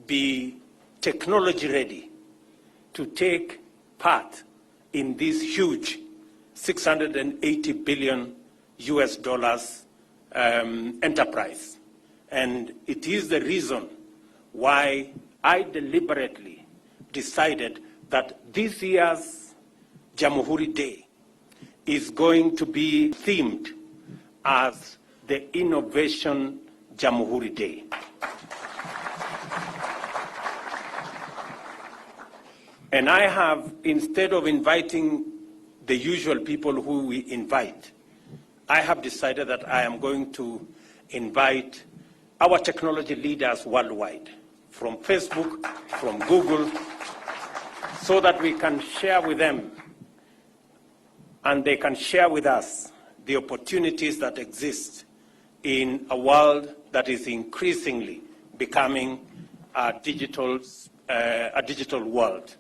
be technology ready to take part in this huge $680 billion US dollars enterprise. And it is the reason why I deliberately decided that this year's Jamhuri Day is going to be themed as the Innovation Jamhuri Day. And I have, instead of inviting the usual people who we invite, I have decided that I am going to invite our technology leaders worldwide, from Facebook, from Google, so that we can share with them and they can share with us the opportunities that exist in a world that is increasingly becoming a digital world.